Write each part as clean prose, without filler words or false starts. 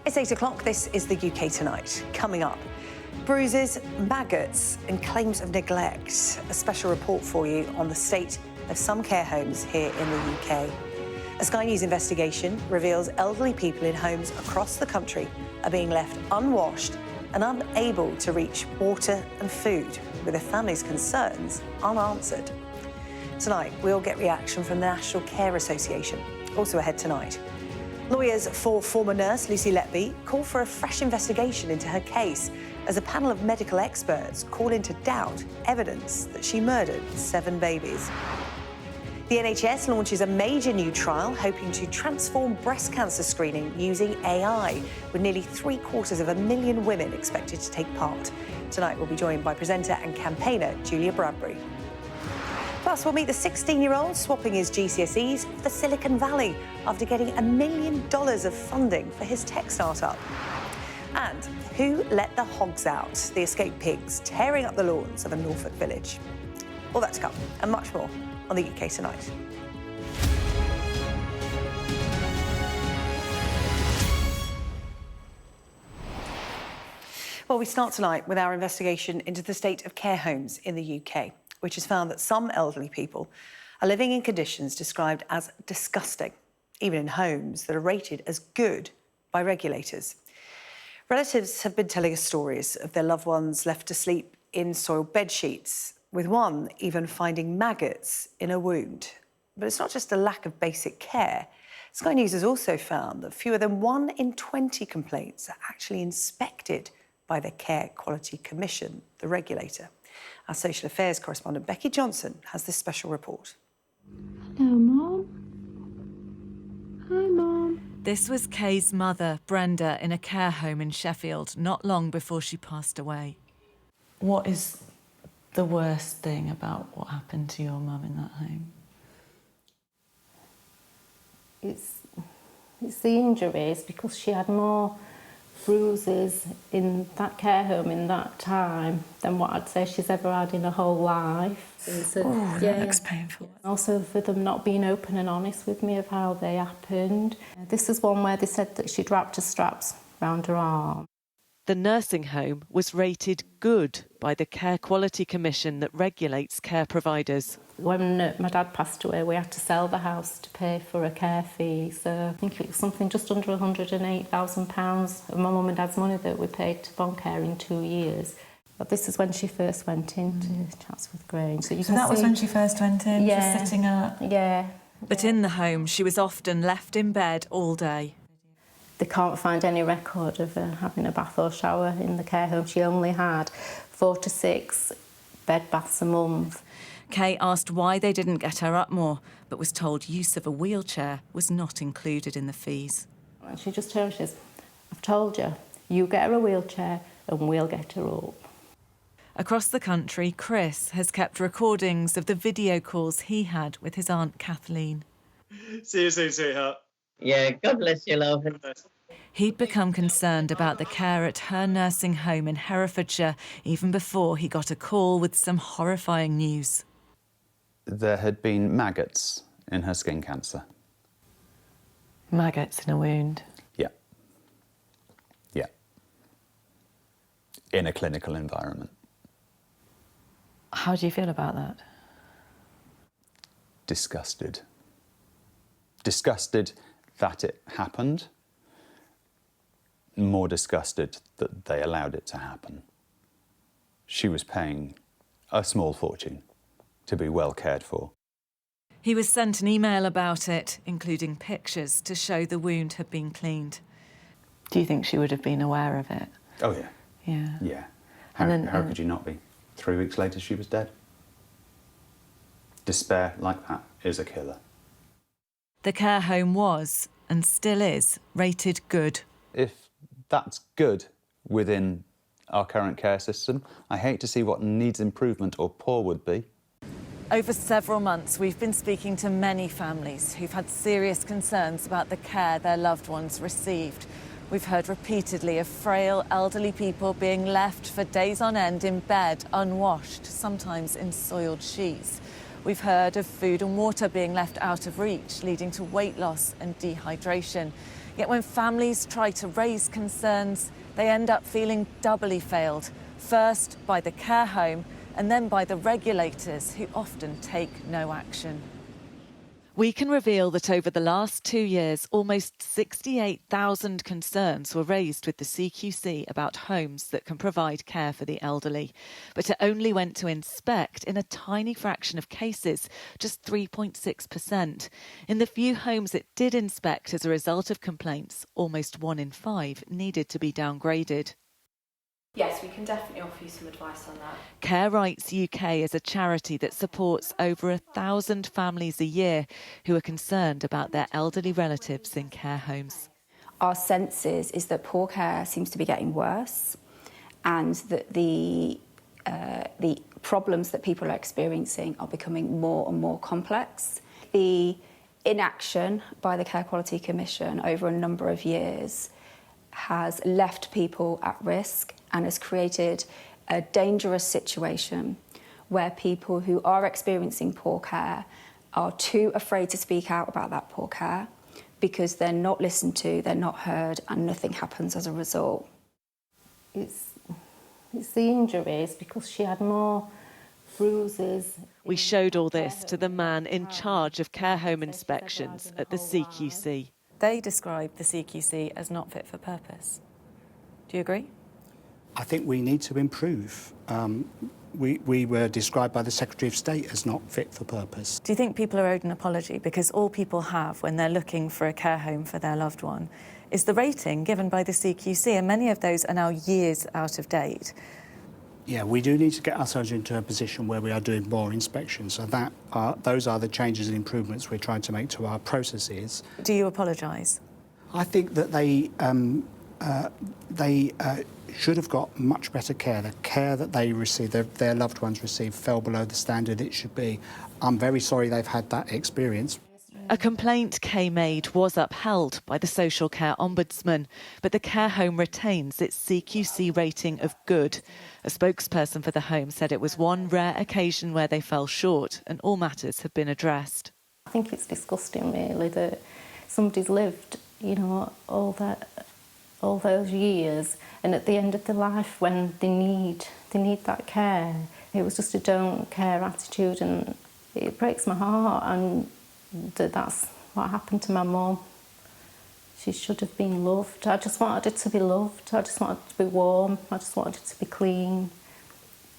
It's 8 o'clock. This is the UK Tonight. Coming up, bruises, maggots and claims of neglect. A special report for you on the state of some care homes here in the UK. A Sky News investigation reveals elderly people in homes across the country are being left unwashed and unable to reach water and food, with their families' concerns unanswered. Tonight, we'll get reaction from the National Care Association. Also ahead tonight, lawyers for former nurse Lucy Letby call for a fresh investigation into her case as a panel of medical experts call into doubt evidence that she murdered 7 babies. The NHS launches a major new trial hoping to transform breast cancer screening using AI, with nearly 750,000 women expected to take part. Tonight, we'll be joined by presenter and campaigner Julia Bradbury. Plus, we'll meet the 16-year-old swapping his GCSEs for Silicon Valley after getting $1 million of funding for his tech startup. And who let the hogs out? The escaped pigs tearing up the lawns of a Norfolk village. All that to come, and much more on the UK Tonight. Well, we start tonight with our investigation into the state of care homes in the UK, which has found that some elderly people are living in conditions described as disgusting, even in homes that are rated as good by regulators. Relatives have been telling us stories of their loved ones left to sleep in soiled bedsheets, with one even finding maggots in a wound. But it's not just a lack of basic care. Sky News has also found that fewer than 1 in 20 complaints are actually inspected by the Care Quality Commission, the regulator. Our social affairs correspondent Becky Johnson has this special report. Hello, Mum. Hi, Mum. This was Kay's mother, Brenda, in a care home in Sheffield not long before she passed away. What is the worst thing about what happened to your mum in that home? It's the injuries, because she had more bruises in that care home in that time than what I'd say she's ever had in her whole life. That looks painful. Also for them not being open and honest with me of how they happened. This is one where they said that she'd wrapped her straps round her arm. The nursing home was rated good by the Care Quality Commission that regulates care providers. When my dad passed away, we had to sell the house to pay for a care fee. So I think it was something just under £108,000 of my mum and dad's money that we paid to Bond Care in 2 years. But this is when she first went into Chatsworth Grange. So that was when she first went in, yeah, just sitting up? Yeah. But in the home, she was often left in bed all day. They can't find any record of her having a bath or shower in the care home. She only had 4 to 6 bed baths a month. Kay asked why they didn't get her up more, but was told use of a wheelchair was not included in the fees. And she just told us, I've told you, you get her a wheelchair and we'll get her up. Across the country, Chris has kept recordings of the video calls he had with his Aunt Kathleen. See you soon, sweetheart. Yeah, God bless you, love. He'd become concerned about the care at her nursing home in Herefordshire even before he got a call with some horrifying news. There had been maggots in her skin cancer. Maggots in a wound? Yeah. Yeah. In a clinical environment. How do you feel about that? Disgusted. Disgusted that it happened. More disgusted that they allowed it to happen. She was paying a small fortune to be well cared for. He was sent an email about it, including pictures to show the wound had been cleaned. Do you think she would have been aware of it? Oh, yeah. Yeah. Yeah. How could you not be? 3 weeks later, she was dead. Despair like that is a killer. The care home was, and still is, rated good. If that's good within our current care system, I hate to see what needs improvement or poor would be. Over several months, we've been speaking to many families who've had serious concerns about the care their loved ones received. We've heard repeatedly of frail, elderly people being left for days on end in bed, unwashed, sometimes in soiled sheets. We've heard of food and water being left out of reach, leading to weight loss and dehydration. Yet when families try to raise concerns, they end up feeling doubly failed, first by the care home and then by the regulators, who often take no action. We can reveal that over the last 2 years, almost 68,000 concerns were raised with the CQC about homes that can provide care for the elderly. But it only went to inspect in a tiny fraction of cases, just 3.6%. In the few homes it did inspect as a result of complaints, almost 1 in 5 needed to be downgraded. Yes, we can definitely offer you some advice on that. Care Rights UK is a charity that supports over 1,000 families a year who are concerned about their elderly relatives in care homes. Our sense is that poor care seems to be getting worse, and that the problems that people are experiencing are becoming more and more complex. The inaction by the Care Quality Commission over a number of years has left people at risk and has created a dangerous situation where people who are experiencing poor care are too afraid to speak out about that poor care because they're not listened to, they're not heard, and nothing happens as a result. It's the injuries, because she had more bruises. We showed all this to the man in charge of care home inspections at the CQC. They describe the CQC as not fit for purpose. Do you agree? I think we need to improve. We were described by the Secretary of State as not fit for purpose. Do you think people are owed an apology? Because all people have when they're looking for a care home for their loved one is the rating given by the CQC, and many of those are now years out of date. Yeah, we do need to get ourselves into a position where we are doing more inspections. So those are the changes and improvements we're trying to make to our processes. Do you apologise? I think that they should have got much better care. The care that they received, their loved ones received, fell below the standard it should be. I'm very sorry they've had that experience. A complaint Kay made was upheld by the Social Care Ombudsman, but the care home retains its CQC rating of good. A spokesperson for the home said it was one rare occasion where they fell short and all matters have been addressed. I think it's disgusting, really, that somebody's lived, all those years, and at the end of their life, when they need that care, it was just a don't care attitude, and it breaks my heart. And that's what happened to my mum. She should have been loved. I just wanted her to be loved. I just wanted her to be warm. I just wanted her to be clean.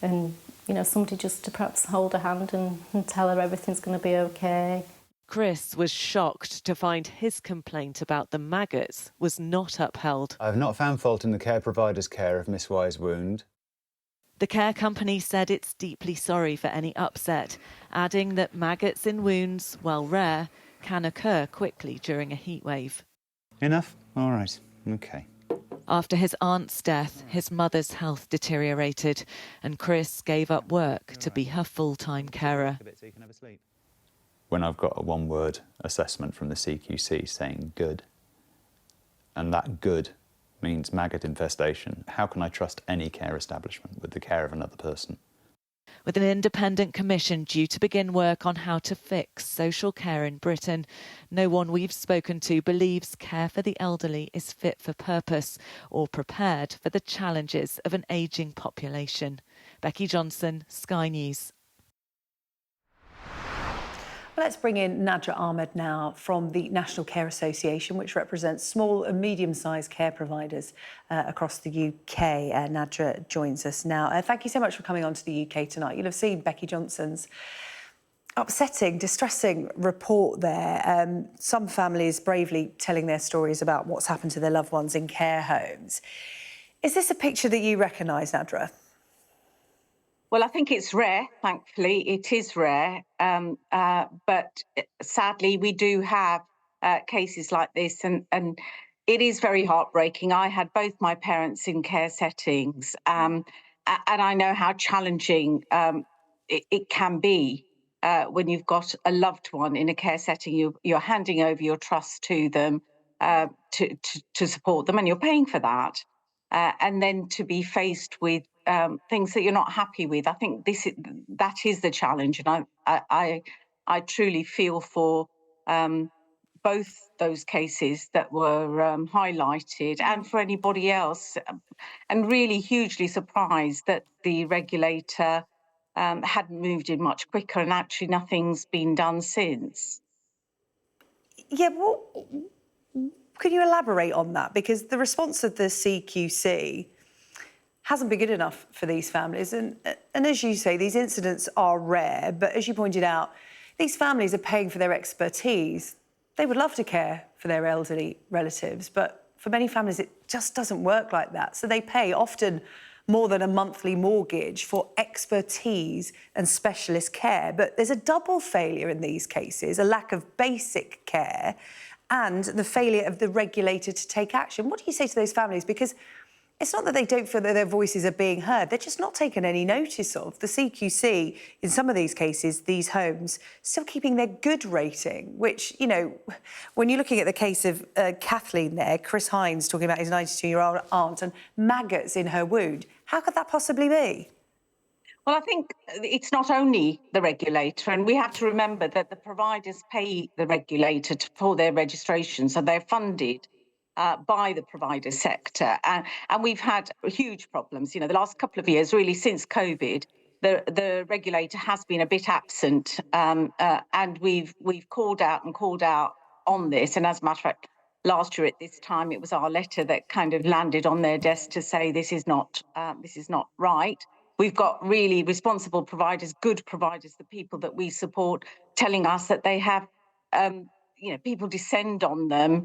And, somebody just to perhaps hold her hand and tell her everything's going to be okay. Chris was shocked to find his complaint about the maggots was not upheld. I have not found fault in the care provider's care of Miss Y's wound. The care company said it's deeply sorry for any upset, adding that maggots in wounds, while rare, can occur quickly during a heatwave. Enough? All right. OK. After his aunt's death, his mother's health deteriorated, and Chris gave up work to be her full-time carer. When I've got a one-word assessment from the CQC saying good, and that good means maggot infestation, how can I trust any care establishment with the care of another person? With an independent commission due to begin work on how to fix social care in Britain, no one we've spoken to believes care for the elderly is fit for purpose or prepared for the challenges of an ageing population. Becky Johnson, Sky News. Let's bring in Nadra Ahmed now from the National Care Association, which represents small and medium-sized care providers across the UK. Nadra joins us now. Thank you so much for coming on to the UK tonight. You'll have seen Becky Johnson's upsetting, distressing report there. Some families bravely telling their stories about what's happened to their loved ones in care homes. Is this a picture that you recognise, Nadra? Well, I think it's rare, thankfully. It is rare. But sadly, we do have cases like this, and it is very heartbreaking. I had both my parents in care settings, and I know how challenging it can be when you've got a loved one in a care setting. You're handing over your trust to them to support them, and you're paying for that. And then to be faced with things that you're not happy with. I think that is the challenge, and I truly feel for both those cases that were highlighted and for anybody else, and really hugely surprised that the regulator hadn't moved in much quicker, and actually nothing's been done since. Yeah, well, can you elaborate on that? Because the response of the CQC hasn't been good enough for these families. And as you say, these incidents are rare, but as you pointed out, these families are paying for their expertise. They would love to care for their elderly relatives, but for many families, it just doesn't work like that. So they pay often more than a monthly mortgage for expertise and specialist care. But there's a double failure in these cases, a lack of basic care and the failure of the regulator to take action. What do you say to those families? Because it's not that they don't feel that their voices are being heard, they're just not taken any notice of. The CQC, in some of these cases, these homes, still keeping their good rating, which, you know, when you're looking at the case of Kathleen there, Chris Hines talking about his 92-year-old aunt and maggots in her wound, how could that possibly be? Well, I think it's not only the regulator, and we have to remember that the providers pay the regulator for their registration, so they're funded by the provider sector. And we've had huge problems. You know, the last couple of years, really since COVID, the regulator has been a bit absent, and we've called out on this. And as a matter of fact, last year at this time, it was our letter that kind of landed on their desk to say this is not right. We've got really responsible providers, good providers, the people that we support, telling us that they have, people descend on them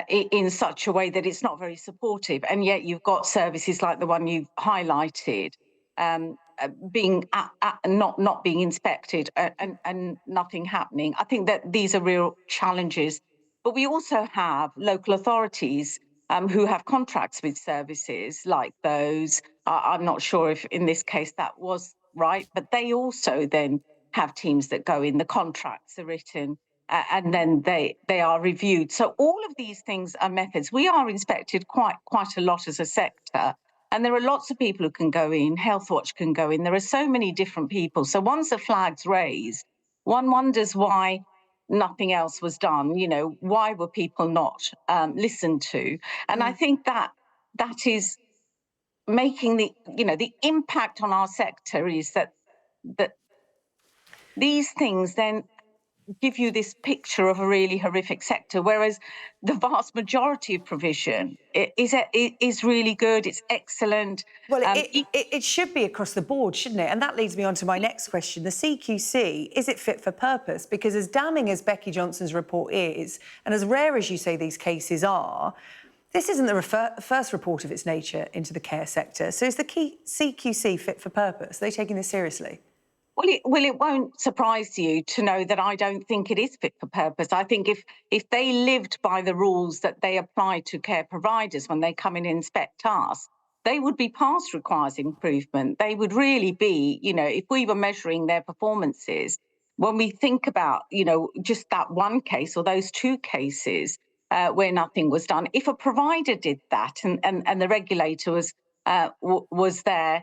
in such a way that it's not very supportive. And yet you've got services like the one you've highlighted being not being inspected and nothing happening. I think that these are real challenges. But we also have local authorities who have contracts with services like those. I'm not sure if in this case that was right, but they also then have teams that go in, the contracts are written, and then they are reviewed. So all of these things are methods. We are inspected quite a lot as a sector, and there are lots of people who can go in. Health Watch can go in. There are so many different people. So once the flag's raised, one wonders why nothing else was done. You know, why were people not listened to? And I think that is making the impact on our sector is that these things then give you this picture of a really horrific sector, whereas the vast majority of provision is really good, it's excellent. Well, it should be across the board, shouldn't it? And that leads me on to my next question. The CQC, is it fit for purpose? Because as damning as Becky Johnson's report is, and as rare as you say these cases are, this isn't the first report of its nature into the care sector. So is the CQC fit for purpose? Are they taking this seriously? Well, it won't surprise you to know that I don't think it is fit for purpose. I think if they lived by the rules that they apply to care providers when they come in and inspect us, they would be past requires improvement. They would really be, if we were measuring their performances, when we think about, just that one case or those two cases where nothing was done, if a provider did that and the regulator was there,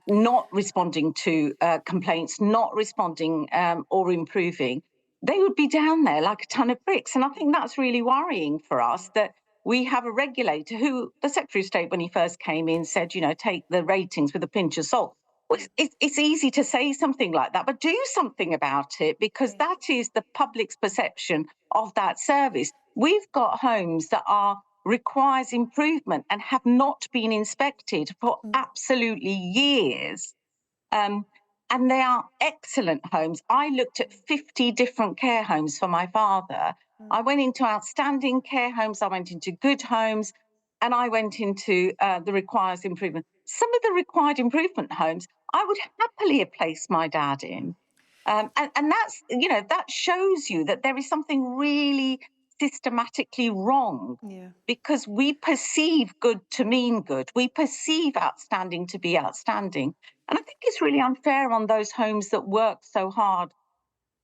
not responding to complaints, not responding or improving, they would be down there like a ton of bricks. And I think that's really worrying for us, that we have a regulator who, the Secretary of State, when he first came in, said, take the ratings with a pinch of salt. Well, it's easy to say something like that, but do something about it, because that is the public's perception of that service. We've got homes that requires improvement and have not been inspected for absolutely years. And they are excellent homes. I looked at 50 different care homes for my father. I went into outstanding care homes, I went into good homes, and I went into the requires improvement. Some of the required improvement homes, I would happily have placed my dad in. And that's, that shows you that there is something really systematically wrong, because we perceive good to mean good. We perceive outstanding to be outstanding. And I think it's really unfair on those homes that work so hard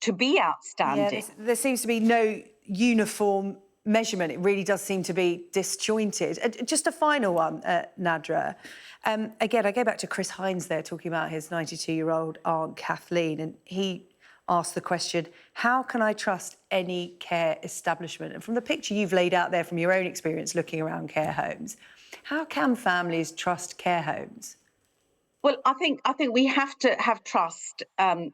to be outstanding. Yeah, there seems to be no uniform measurement. It really does seem to be disjointed. Just a final one, Nadra. Again, I go back to Chris Hines there talking about his 92-year-old aunt Kathleen, and he asked the question, how can I trust any care establishment? And from the picture you've laid out there from your own experience looking around care homes, how can families trust care homes? Well, I think we have to have trust, and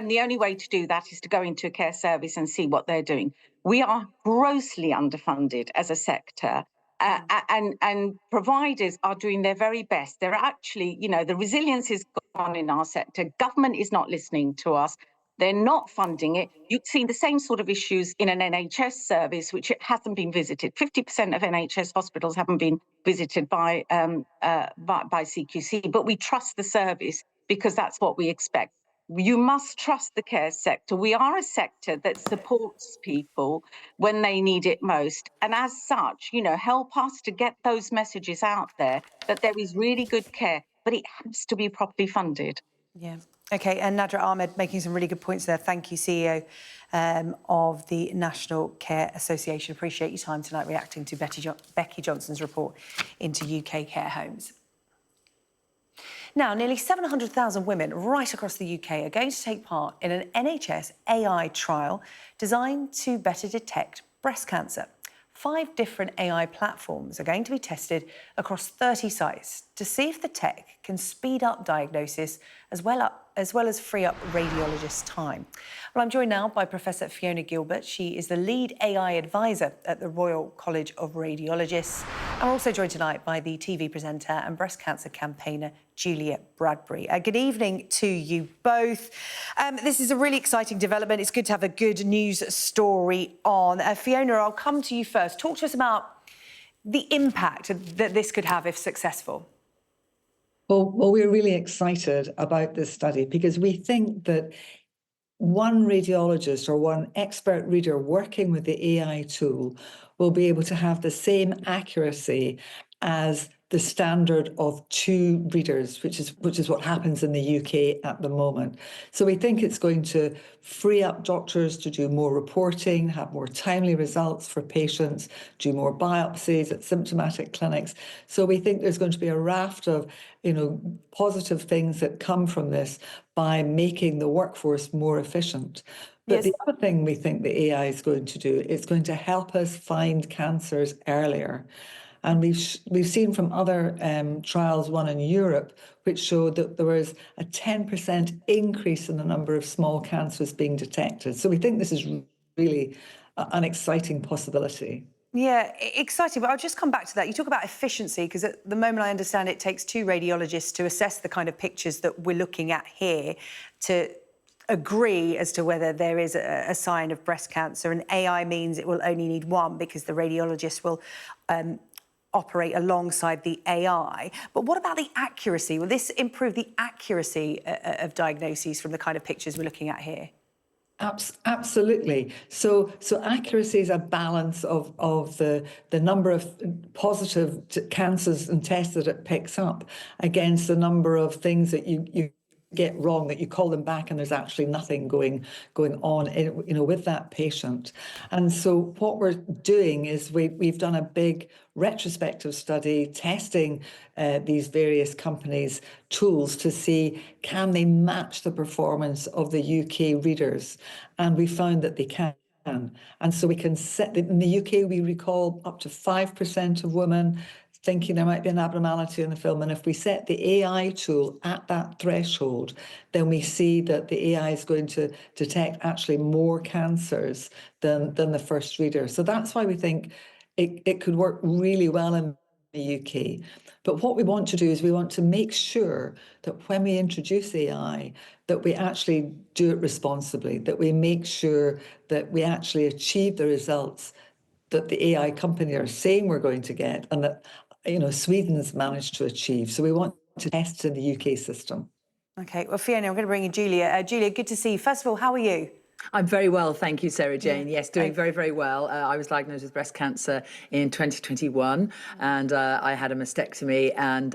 the only way to do that is to go into a care service and see what they're doing. We are grossly underfunded as a sector, and providers are doing their very best. They're actually, the resilience is gone in our sector. Government is not listening to us. They're not funding it. You've seen the same sort of issues in an NHS service, which it hasn't been visited. 50% of NHS hospitals haven't been visited by CQC, but we trust the service because that's what we expect. You must trust the care sector. We are a sector that supports people when they need it most. And as such, help us to get those messages out there that there is really good care, but it has to be properly funded. Yeah. OK, and Nadra Ahmed making some really good points there. Thank you, CEO of the National Care Association. Appreciate your time tonight reacting to Becky Johnson's report into UK care homes. Now, nearly 700,000 women right across the UK are going to take part in an NHS AI trial designed to better detect breast cancer. 5 different AI platforms are going to be tested across 30 sites to see if the tech can speed up diagnosis as well as free up radiologists' time. Well, I'm joined now by Professor Fiona Gilbert. She is the lead AI advisor at the Royal College of Radiologists. I'm also joined tonight by the TV presenter and breast cancer campaigner, Julia Bradbury. Good evening to you both. This is a really exciting development. It's good to have a good news story on. Fiona, I'll come to you first. Talk to us about the impact that this could have if successful. Well, we're really excited about this study because we think that one radiologist or one expert reader working with the AI tool will be able to have the same accuracy as the standard of 2 readers, which is what happens in the UK at the moment. So we think it's going to free up doctors to do more reporting, have more timely results for patients, do more biopsies at symptomatic clinics. So we think there's going to be a raft of, positive things that come from this by making the workforce more efficient. But the other thing we think the AI is going to do, it's going to help us find cancers earlier. And we've seen from other trials, one in Europe, which showed that there was a 10% increase in the number of small cancers being detected. So we think this is really an exciting possibility. Yeah, exciting. But I'll just come back to that. You talk about efficiency, because at the moment I understand it takes 2 radiologists to assess the kind of pictures that we're looking at here to agree as to whether there is a sign of breast cancer. And AI means it will only need 1 because the radiologist will operate alongside the AI. But what about the accuracy? Will this improve the accuracy of diagnoses from the kind of pictures we're looking at here? Absolutely. So accuracy is a balance of the number of positive cancers and tests that it picks up against the number of things that you get wrong, that you call them back and there's actually nothing going on with that patient. And so what we're doing is we've done a big retrospective study testing these various companies' tools to see, can they match the performance of the UK readers? And we found that they can. And so we can set, in the UK, we recall up to 5% of women thinking there might be an abnormality in the film. And if we set the AI tool at that threshold, then we see that the AI is going to detect actually more cancers than the first reader. So that's why we think it could work really well in the UK. But what we want to do is we want to make sure that when we introduce AI, that we actually do it responsibly, that we make sure that we actually achieve the results that the AI company are saying we're going to get, and that Sweden's managed to achieve. So we want to test in the UK system. OK, well, Fiona, I'm going to bring in Julia. Julia, good to see you. First of all, how are you? I'm very well, thank you, Sarah-Jane. Yes, doing very, very well. I was diagnosed with breast cancer in 2021, and I had a mastectomy, and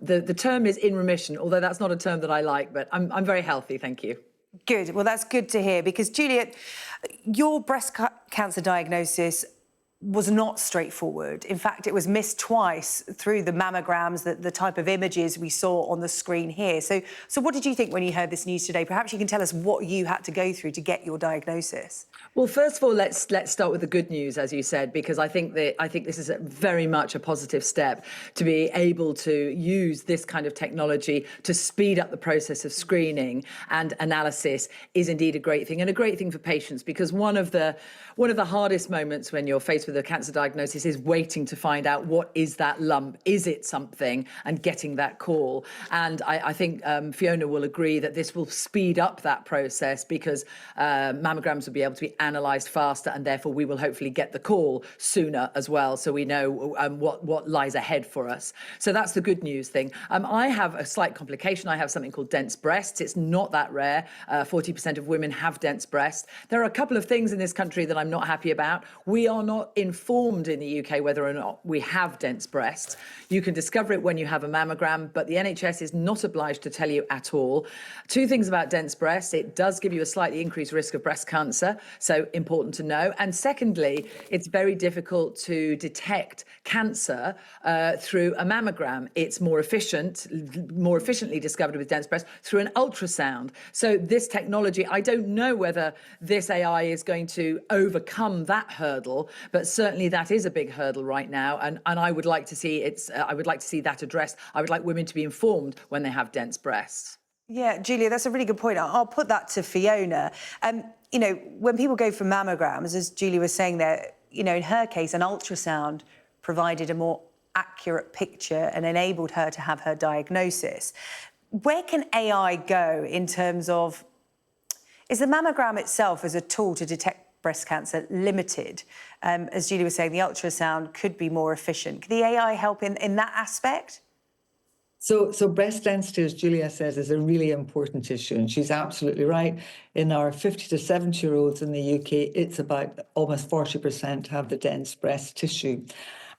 the term is in remission, although that's not a term that I like, but I'm very healthy, thank you. Good. Well, that's good to hear, because Julia, your breast cancer diagnosis was not straightforward. In fact, it was missed twice through the mammograms, the type of images we saw on the screen here. So what did you think when you heard this news today? Perhaps you can tell us what you had to go through to get your diagnosis. Well, first of all, let's start with the good news, as you said, because I think this is very much a positive step to be able to use this kind of technology to speed up the process of screening and analysis is indeed a great thing, and a great thing for patients, because one of the hardest moments when you're faced with a cancer diagnosis is waiting to find out what is that lump, is it something, and getting that call. And I think Fiona will agree that this will speed up that process, because mammograms will be able to be analysed faster, and therefore we will hopefully get the call sooner as well, so we know what lies ahead for us. So that's the good news thing. I have a slight complication. I have something called dense breasts. It's not that rare. 40% of women have dense breasts. There are a couple of things in this country that I'm not happy about. We are not informed in the UK whether or not we have dense breasts. You can discover it when you have a mammogram, but the NHS is not obliged to tell you at all. Two things about dense breasts: it does give you a slightly increased risk of breast cancer, so important to know. And secondly, it's very difficult to detect cancer through a mammogram. It's more efficiently discovered with dense breasts through an ultrasound. So this technology, I don't know whether this AI is going to overcome that hurdle, but certainly that is a big hurdle right now. And I would like to see that addressed. I would like women to be informed when they have dense breasts. Yeah, Julia, that's a really good point. I'll put that to Fiona. You know, when people go for mammograms, as Julia was saying there, you know, in her case, an ultrasound provided a more accurate picture and enabled her to have her diagnosis. Where can AI go in terms of, is the mammogram itself as a tool to detect breast cancer limited? As Julia was saying, the ultrasound could be more efficient. Could the AI help in that aspect? So breast density, as Julia says, is a really important issue, and she's absolutely right. In our 50 to 70-year-olds in the UK, it's about almost 40% have the dense breast tissue.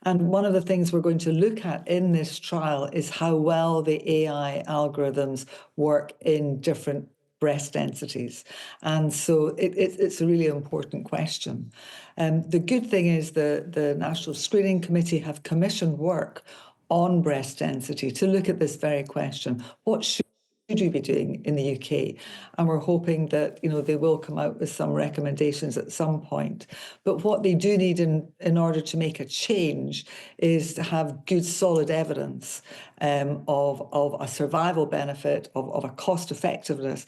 And one of the things we're going to look at in this trial is how well the AI algorithms work in different breast densities. And so it's a really important question. The good thing is the National Screening Committee have commissioned work on breast density to look at this very question. What should you be doing in the UK? And we're hoping that, you know, they will come out with some recommendations at some point. But what they do need in order to make a change is to have good, solid evidence of a survival benefit, of a cost effectiveness,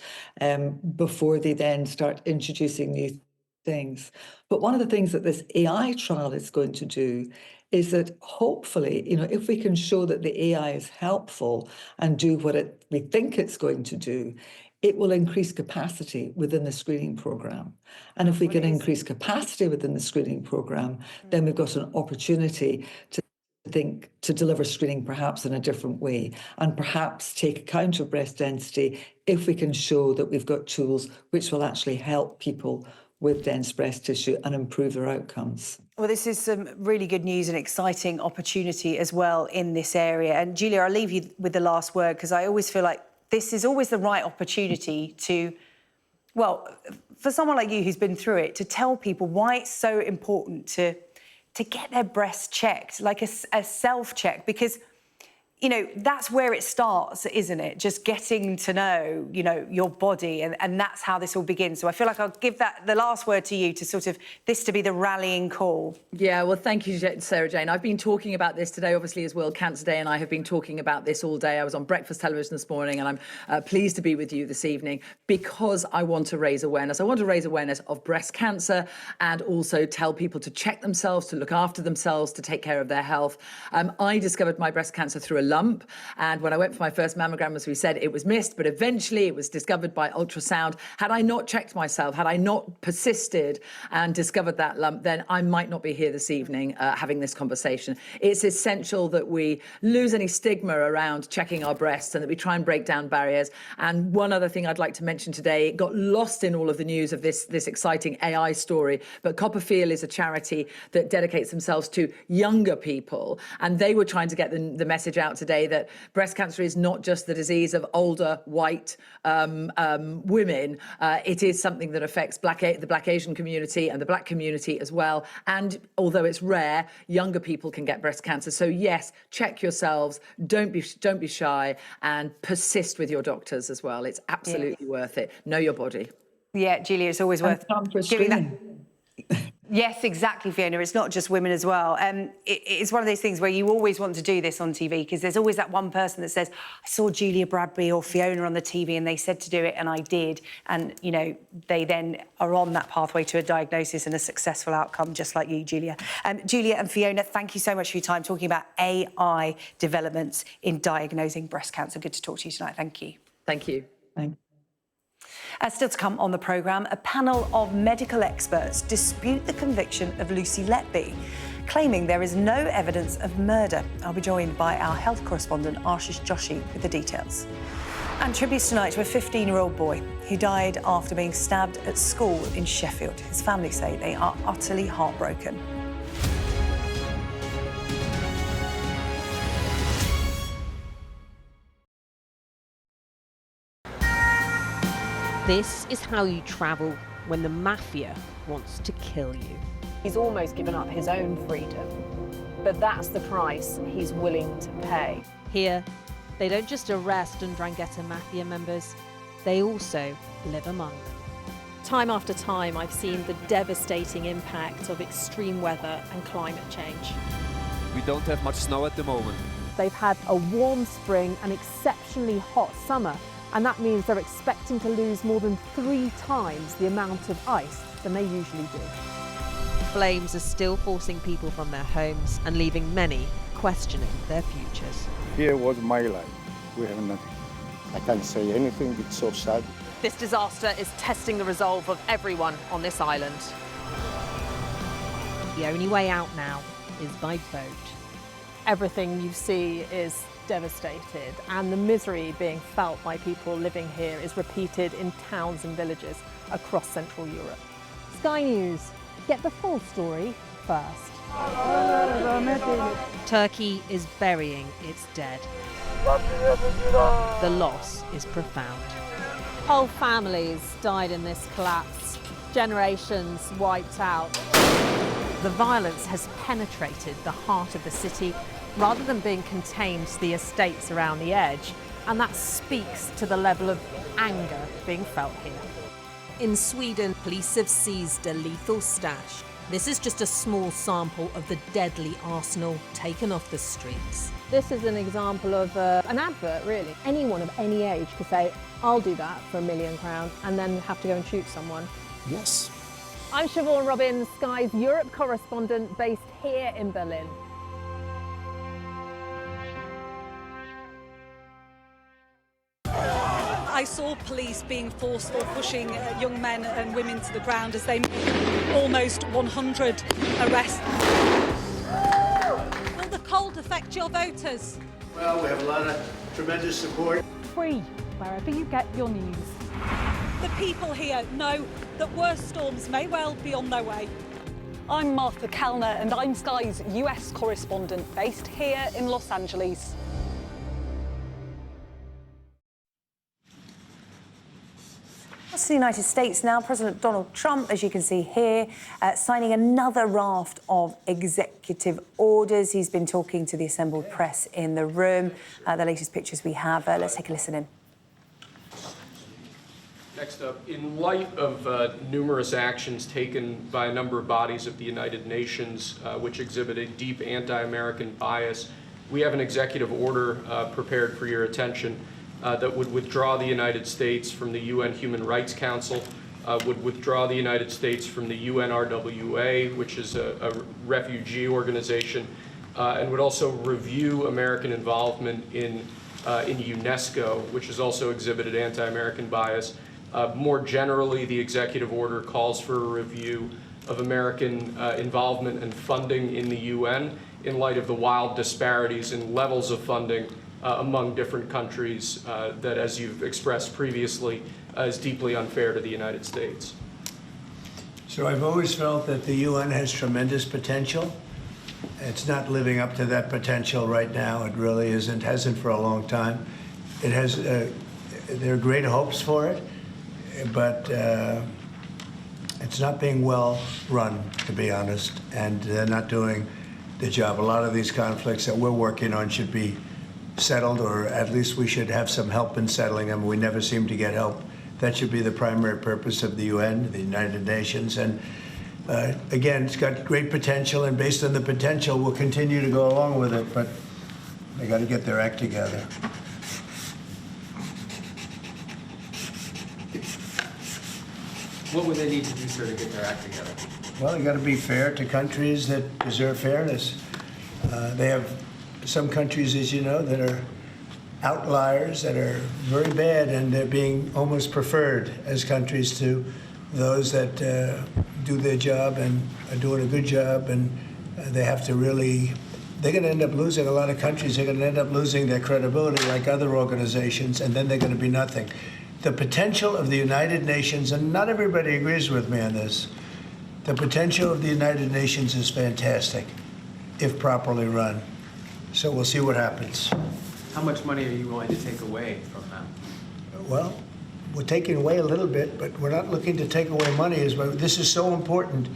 before they then start introducing new things. But one of the things that this AI trial is going to do is that hopefully, you know, if we can show that the AI is helpful and do what we think it's going to do, it will increase capacity within the screening programme. And if we can increase capacity within the screening programme, then we've got an opportunity to deliver screening perhaps in a different way, and perhaps take account of breast density if we can show that we've got tools which will actually help people with dense breast tissue and improve their outcomes. Well, this is some really good news and exciting opportunity as well in this area. And Julia, I'll leave you with the last word, because I always feel like this is always the right opportunity to, well, for someone like you who's been through it, to tell people why it's so important to get their breasts checked, like a self-check, because, you know, that's where it starts, isn't it? Just getting to know, you know, your body, and that's how this all begins. So I feel like I'll give the last word to you, to sort of this to be the rallying call. Yeah, well, thank you, Sarah-Jane. I've been talking about this today, obviously, as World Cancer Day, and I have been talking about this all day. I was on breakfast television this morning, and I'm pleased to be with you this evening because I want to raise awareness. I want to raise awareness of breast cancer, and also tell people to check themselves, to look after themselves, to take care of their health. I discovered my breast cancer through a lump, and when I went for my first mammogram, as we said, it was missed, but eventually it was discovered by ultrasound. Had I not checked myself, had I not persisted and discovered that lump, then I might not be here this evening having this conversation. It's essential that we lose any stigma around checking our breasts, and that we try and break down barriers. And one other thing I'd like to mention today, it got lost in all of the news of this exciting AI story, but Copperfield is a charity that dedicates themselves to younger people, and they were trying to get the message out today that breast cancer is not just the disease of older white women. It is something that affects the Black Asian community and the Black community as well. And although it's rare, younger people can get breast cancer. So yes, check yourselves. Don't be shy, and persist with your doctors as well. It's absolutely worth it. Know your body. Yeah, Julia, it's always worth giving that. Yes, exactly, Fiona. It's not just women as well. It's one of those things where you always want to do this on TV because there's always that one person that says, I saw Julia Bradby or Fiona on the TV and they said to do it and I did. And, you know, they then are on that pathway to a diagnosis and a successful outcome, just like you, Julia. Julia and Fiona, thank you so much for your time talking about AI developments in diagnosing breast cancer. Good to talk to you tonight. Thank you. Thank you. Thank you. Still to come on the programme, a panel of medical experts dispute the conviction of Lucy Letby, claiming there is no evidence of murder. I'll be joined by our health correspondent, Ashish Joshi, with the details. And tributes tonight to a 15-year-old boy who died after being stabbed at school in Sheffield. His family say they are utterly heartbroken. This is how you travel when the mafia wants to kill you. He's almost given up his own freedom, but that's the price he's willing to pay. Here, they don't just arrest 'Ndrangheta mafia members, they also live among them. Time after time, I've seen the devastating impact of extreme weather and climate change. We don't have much snow at the moment. They've had a warm spring and exceptionally hot summer, and that means they're expecting to lose more than 3 times the amount of ice than they usually do. Flames are still forcing people from their homes and leaving many questioning their futures. Here was my life. We have nothing. I can't say anything, it's so sad. This disaster is testing the resolve of everyone on this island. The only way out now is by boat. Everything you see is devastated, and the misery being felt by people living here is repeated in towns and villages across Central Europe. Sky News, get the full story first. Turkey is burying its dead. The loss is profound. Whole families died in this collapse, generations wiped out. The violence has penetrated the heart of the city rather than being contained to the estates around the edge, and that speaks to the level of anger being felt here. In Sweden, police have seized a lethal stash. This is just a small sample of the deadly arsenal taken off the streets. This is an example of an advert, really. Anyone of any age could say, I'll do that for £1 million, and then have to go and shoot someone. Yes. I'm Siobhan Robbins, Sky's Europe correspondent based here in Berlin. I saw police being forceful, pushing young men and women to the ground as they made almost 100 arrests. Will the cold affect your voters? Well, we have a lot of tremendous support. Free, wherever you get your news. The people here know that worse storms may well be on their way. I'm Martha Kellner and I'm Sky's US correspondent based here in Los Angeles. Across the United States now, President Donald Trump, as you can see here, signing another raft of executive orders. He's been talking to the assembled press in the room. The latest pictures we have. Let's take a listen in. Next up, in light of numerous actions taken by a number of bodies of the United Nations, which exhibit a deep anti-American bias, we have an executive order prepared for your attention that would withdraw the United States from the UN Human Rights Council, would withdraw the United States from the UNRWA, which is a refugee organization, and would also review American involvement in UNESCO, which has also exhibited anti-American bias. More generally, the executive order calls for a review of American involvement and funding in the UN in light of the wild disparities in levels of funding among different countries that, as you've expressed previously, is deeply unfair to the United States. So I've always felt that the UN has tremendous potential. It's not living up to that potential right now. It really isn't, hasn't for a long time. It has, there are great hopes for it, but it's not being well run, to be honest, and they're not doing the job. A lot of these conflicts that we're working on should be settled, or at least we should have some help in settling them. We never seem to get help. That should be the primary purpose of the UN, the United Nations. And again, it's got great potential, and based on the potential, we'll continue to go along with it, but they got to get their act together. What would they need to do, sir, to get their act together? Well, they got to be fair to countries that deserve fairness. They have some countries, as you know, that are outliers, that are very bad, and they're being almost preferred as countries to those that do their job and are doing a good job, and they have to really, they're going to end up losing, a lot of countries are going to end up losing their credibility like other organizations, and then they're going to be nothing. The potential of the United Nations, and not everybody agrees with me on this, the potential of the United Nations is fantastic if properly run. So we'll see what happens. How much money are you willing to take away from them? Well, we're taking away a little bit, but we're not looking to take away money. This is so important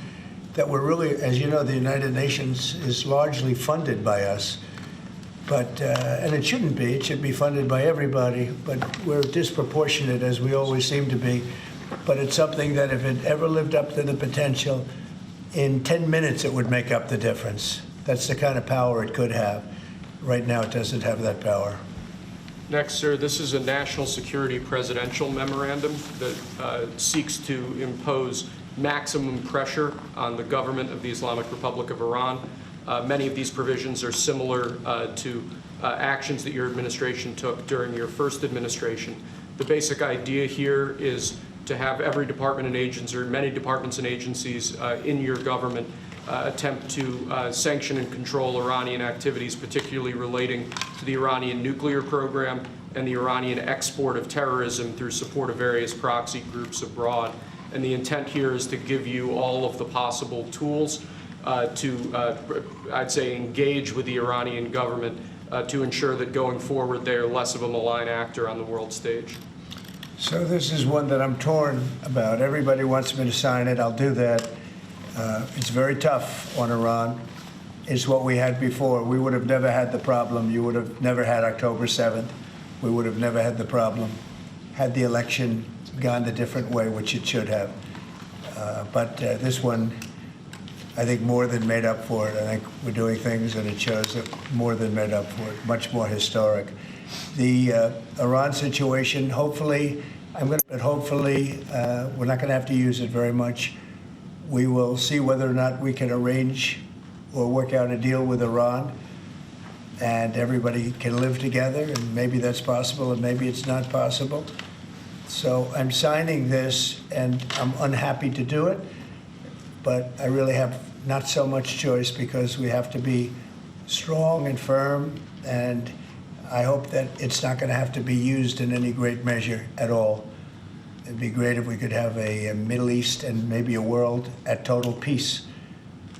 that we're really, as you know, the United Nations is largely funded by us. But, and it shouldn't be. It should be funded by everybody, but we're disproportionate, as we always seem to be. But it's something that if it ever lived up to the potential, in 10 minutes it would make up the difference. That's the kind of power it could have. Right now, it doesn't have that power. Next, sir, this is a national security presidential memorandum that seeks to impose maximum pressure on the government of the Islamic Republic of Iran. Many of these provisions are similar to actions that your administration took during your first administration. The basic idea here is to have every department and agency, or many departments and agencies in your government attempt to sanction and control Iranian activities, particularly relating to the Iranian nuclear program and the Iranian export of terrorism through support of various proxy groups abroad. And the intent here is to give you all of the possible tools to, I'd say, engage with the Iranian government to ensure that going forward they are less of a malign actor on the world stage. So this is one that I'm torn about. Everybody wants me to sign it. I'll do that. It's very tough on Iran. It's what we had before. We would have never had the problem. You would have never had October 7th. We would have never had the problem had the election gone a different way, which it should have. But this one, I think, more than made up for it. I think we're doing things, and it shows that more than made up for it, much more historic. The Iran situation, hopefully, we're not going to have to use it very much. We will see whether or not we can arrange or work out a deal with Iran, and everybody can live together, and maybe that's possible, and maybe it's not possible. So I'm signing this, and I'm unhappy to do it, but I really have not so much choice because we have to be strong and firm, and I hope that it's not going to have to be used in any great measure at all. It'd be great if we could have a Middle East and maybe a world at total peace.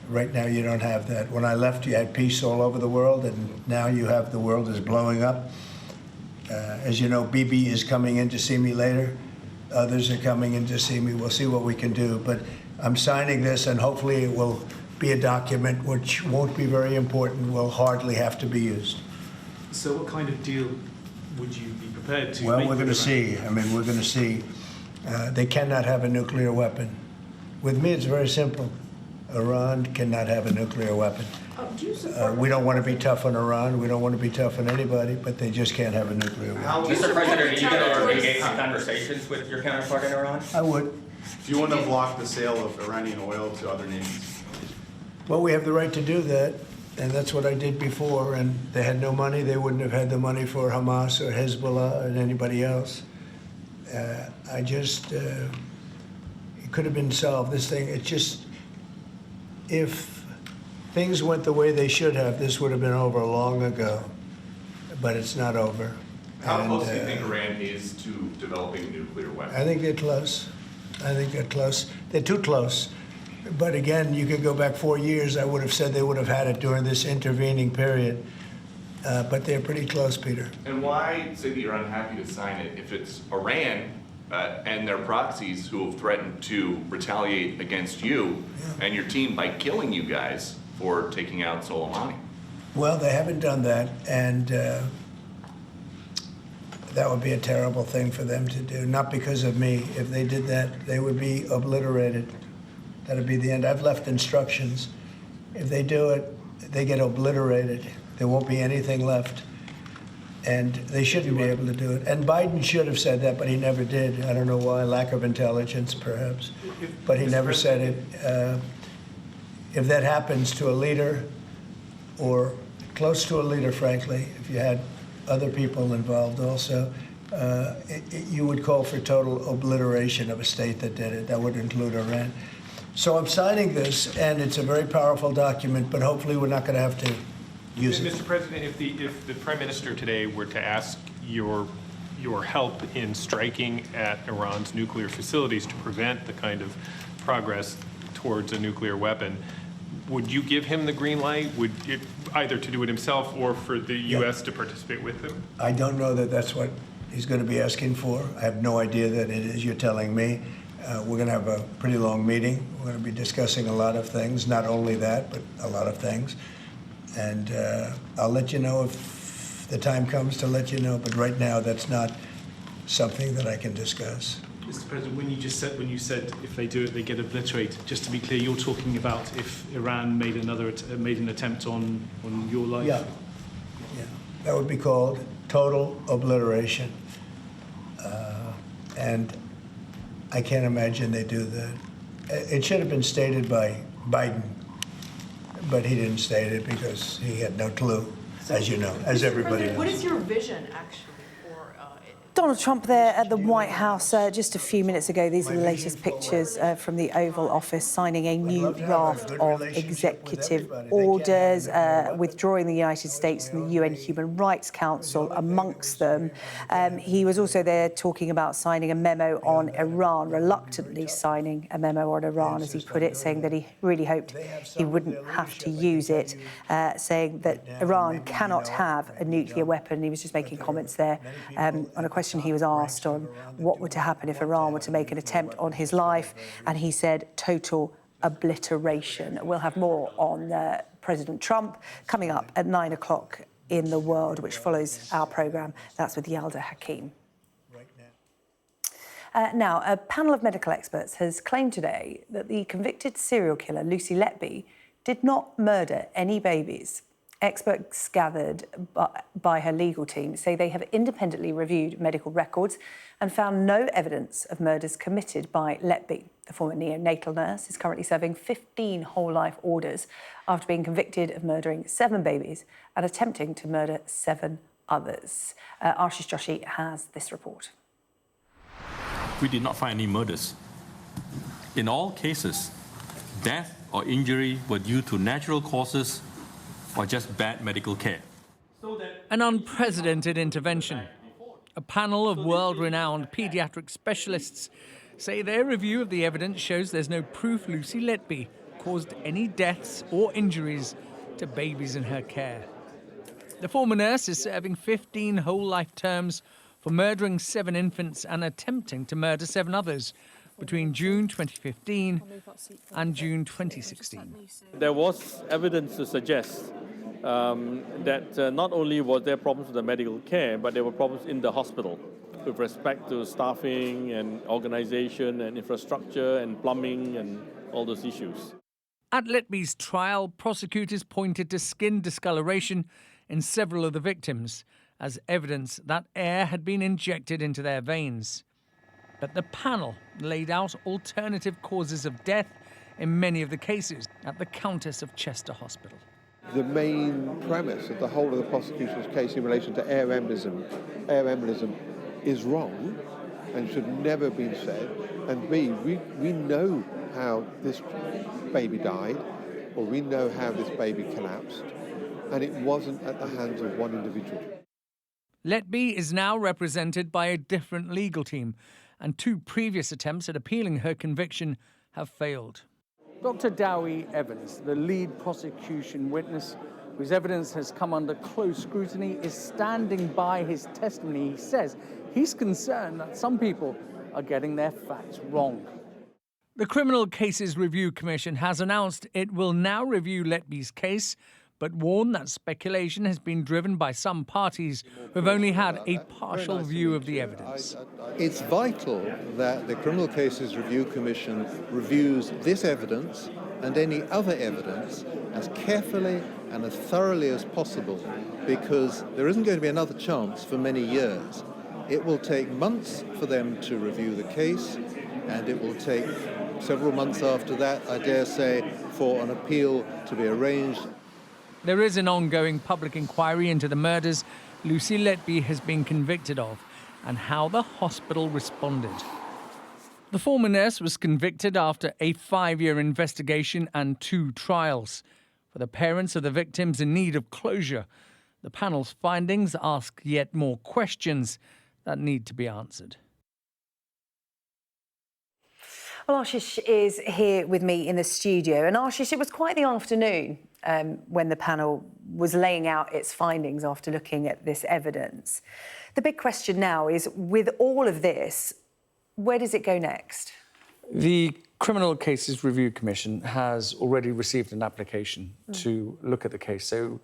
Right now, you don't have that. When I left, you had peace all over the world, and now you have the world is blowing up. As you know, Bibi is coming in to see me later. Others are coming in to see me. We'll see what we can do. But I'm signing this, and hopefully it will be a document which won't be very important, will hardly have to be used. So what kind of deal would you be prepared to make? Well, we're going to see. I mean, we're going to see. They cannot have a nuclear weapon. With me, it's very simple. Iran cannot have a nuclear weapon. We don't want to be tough on Iran. We don't want to be tough on anybody, but they just can't have a nuclear weapon. Mr. President, are you going to engage in conversations with your counterpart in Iran? I would. Do you want to block the sale of Iranian oil to other nations? Well, we have the right to do that, and that's what I did before, and they had no money. They wouldn't have had the money for Hamas or Hezbollah and anybody else. It could have been solved. This thing, it just, if things went the way they should have, this would have been over long ago, but it's not over. How close do you think Iran is to developing a nuclear weapon? I think they're close. I think they're close. They're too close. But again, you could go back 4 years, I would have said they would have had it during this intervening period. But they're pretty close, Peter. And why say that you're unhappy to sign it if it's Iran and their proxies who have threatened to retaliate against you and your team by killing you guys for taking out Soleimani? Well, they haven't done that, and that would be a terrible thing for them to do. Not because of me. If they did that, they would be obliterated. That would be the end. I've left instructions. If they do it, they get obliterated. There won't be anything left. And they shouldn't be able to do it. And Biden should have said that, but he never did. I don't know why, lack of intelligence, perhaps. But he never said it. If that happens to a leader, or close to a leader, frankly, if you had other people involved also, you would call for total obliteration of a state that did it. That would include Iran. So I'm signing this, and it's a very powerful document, but hopefully we're not going to have to use it. Mr. President, if the Prime Minister today were to ask your help in striking at Iran's nuclear facilities to prevent the kind of progress towards a nuclear weapon, would you give him the green light? Would it, either to do it himself or for the U.S. to participate with him? I don't know that that's what he's going to be asking for. I have no idea that it is. You're telling me. We're going to have a pretty long meeting. We're going to be discussing a lot of things, not only that, but a lot of things. And I'll let you know if the time comes to let you know. But right now, that's not something that I can discuss. Mr. President, when you said if they do it, they get obliterated. Just to be clear, you're talking about if Iran made an attempt on your life. Yeah, that would be called total obliteration. And I can't imagine they do that. It should have been stated by Biden, but he didn't state it because he had no clue, as you know, as everybody knows. What is your vision, actually, for Donald Trump there at the White House just a few minutes ago. These are the latest pictures from the Oval Office, signing a new raft of executive orders, withdrawing the United States from the UN Human Rights Council amongst them. He was also there talking about signing a memo on Iran, reluctantly signing a memo on Iran, as he put it, saying that he really hoped he wouldn't have to use it, saying that Iran cannot have a nuclear weapon. He was just making comments there on a question he was asked on what would to happen if Iran were to make an attempt on his life, and he said total obliteration. We'll have more on President Trump coming up at 9 o'clock in The World, which follows our programme. That's with Yalda Hakim. Now, a panel of medical experts has claimed today that the convicted serial killer, Lucy Letby, did not murder any babies. Experts gathered by her legal team say they have independently reviewed medical records and found no evidence of murders committed by Letby. The former neonatal nurse is currently serving 15 whole-life orders after being convicted of murdering 7 babies and attempting to murder 7 others. Ashish Joshi has this report. We did not find any murders. In all cases, death or injury were due to natural causes or just bad medical care. An unprecedented intervention. A panel of world-renowned paediatric specialists say their review of the evidence shows there's no proof Lucy Letby caused any deaths or injuries to babies in her care. The former nurse is serving 15 whole-life terms for murdering 7 infants and attempting to murder 7 others between June 2015 and June 2016. There was evidence to suggest that not only was there problems with the medical care, but there were problems in the hospital with respect to staffing and organization and infrastructure and plumbing and all those issues. At Letby's trial, prosecutors pointed to skin discoloration in several of the victims as evidence that air had been injected into their veins. But the panel laid out alternative causes of death in many of the cases at the Countess of Chester Hospital. The main premise of the whole of the prosecution's case in relation to air embolism is wrong and should never have been said. And B, we know how this baby died, or we know how this baby collapsed, and it wasn't at the hands of one individual. Letby is now represented by a different legal team, and 2 previous attempts at appealing her conviction have failed. Dr. Dowie Evans, the lead prosecution witness whose evidence has come under close scrutiny, is standing by his testimony. He says he's concerned that some people are getting their facts wrong. The Criminal Cases Review Commission has announced it will now review Letby's case, but warned that speculation has been driven by some parties who've only had a partial view of the evidence. It's vital that the Criminal Cases Review Commission reviews this evidence and any other evidence as carefully and as thoroughly as possible, because there isn't going to be another chance for many years. It will take months for them to review the case, and it will take several months after that, I dare say, for an appeal to be arranged. There is an ongoing public inquiry into the murders Lucy Letby has been convicted of and how the hospital responded. The former nurse was convicted after a 5-year investigation and 2 trials. For the parents of the victims in need of closure, the panel's findings ask yet more questions that need to be answered. Well, Ashish is here with me in the studio. And Ashish, it was quite the afternoon when the panel was laying out its findings after looking at this evidence. The big question now is, with all of this, where does it go next? The Criminal Cases Review Commission has already received an application to look at the case. So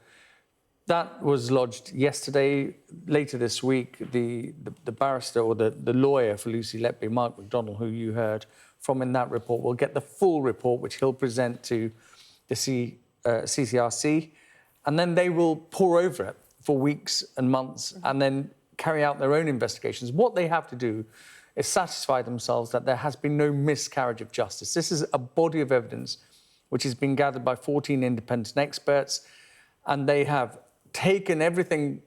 that was lodged yesterday. Later this week, the barrister or the lawyer for Lucy Letby, Mark McDonald, who you heard from in that report, will get the full report, which he'll present to the CCRC, and then they will pore over it for weeks and months and then carry out their own investigations. What they have to do is satisfy themselves that there has been no miscarriage of justice. This is a body of evidence which has been gathered by 14 independent experts, and they have taken everything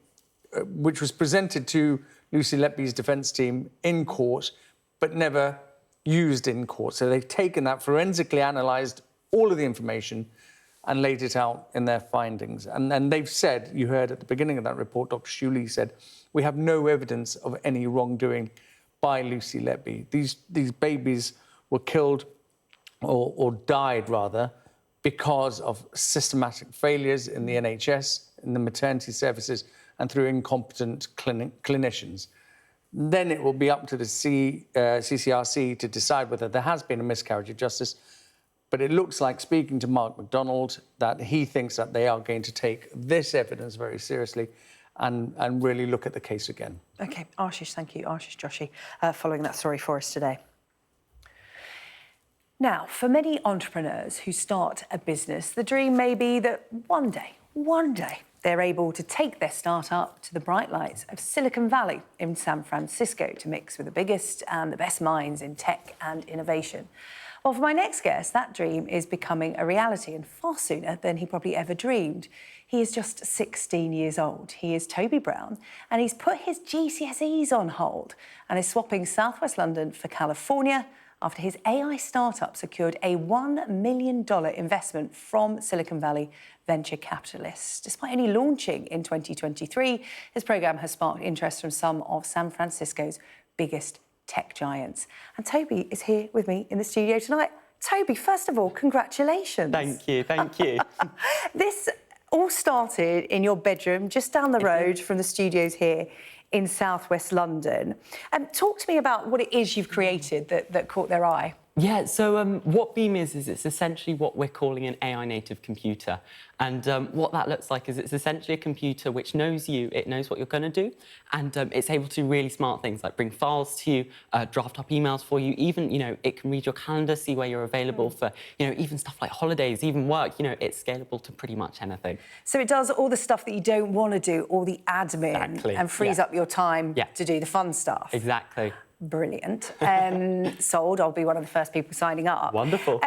which was presented to Lucy Letby's defence team in court, but never used in court. So they've taken that, forensically analysed all of the information and laid it out in their findings. And then they've said, you heard at the beginning of that report, Dr. Shuley said, we have no evidence of any wrongdoing by Lucy Letby. These babies were killed or died, rather, because of systematic failures in the NHS, in the maternity services, and through incompetent clinicians. Then it will be up to the CCRC to decide whether there has been a miscarriage of justice. But it looks like, speaking to Mark McDonald, that he thinks that they are going to take this evidence very seriously and really look at the case again. OK, Ashish, thank you. Ashish Joshi, following that story for us today. Now, for many entrepreneurs who start a business, the dream may be that one day, they're able to take their startup to the bright lights of Silicon Valley in San Francisco to mix with the biggest and the best minds in tech and innovation. Well, for my next guest, that dream is becoming a reality, and far sooner than he probably ever dreamed. He is just 16 years old. He is Toby Brown, and he's put his GCSEs on hold and is swapping Southwest London for California after his AI startup secured a $1 million investment from Silicon Valley venture capitalists. Despite only launching in 2023, his programme has sparked interest from some of San Francisco's biggest tech giants. And Toby is here with me in the studio tonight. Toby, first of all, congratulations. Thank you, thank you. This all started in your bedroom just down the road from the studios here in Southwest London. Talk to me about what it is you've created that caught their eye. Yeah, so what Beam is it's essentially what we're calling an AI native computer. And what that looks like is it's essentially a computer which knows you, it knows what you're going to do, and it's able to do really smart things like bring files to you, draft up emails for you, even, it can read your calendar, see where you're available for, even stuff like holidays, even work, it's scalable to pretty much anything. So it does all the stuff that you don't want to do, all the admin, and frees up your time to do the fun stuff. Exactly. Brilliant. Sold. I'll be one of the first people signing up. Wonderful.